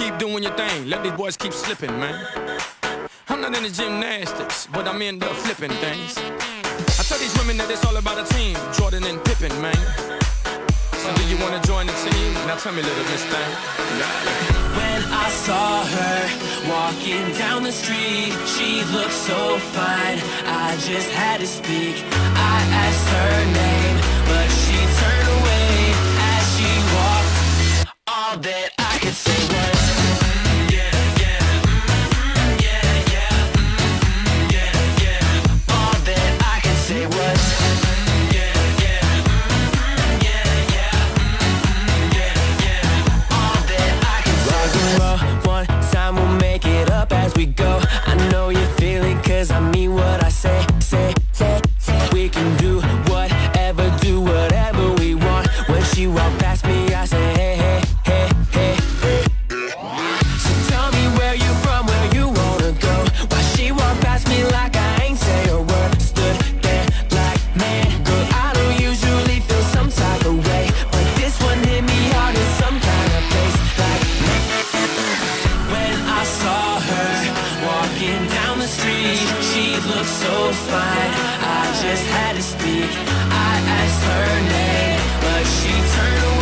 keep doing your thing. Let these boys keep slipping, man. I'm not into gymnastics, but I'm into flipping things. I tell these women that it's all about a team, Jordan and Pippen, man. So do you wanna join the team? Now tell me, little miss thing. When I saw her walking down the street, she looked so fine, I just had to speak. I asked her name, but she turned away as she walked. All that I could say was I mean what I say. We can do whatever we want. When she walked past me, I say, hey. So tell me where you from, where you wanna go. Why she walked past me like I ain't say a word. Stood there like, man, girl, I don't usually feel some type of way, but this one hit me hard in some kind of place. Like, when I saw her walking down the street, she looked so fine, I just had to speak. I asked her name, but she turned away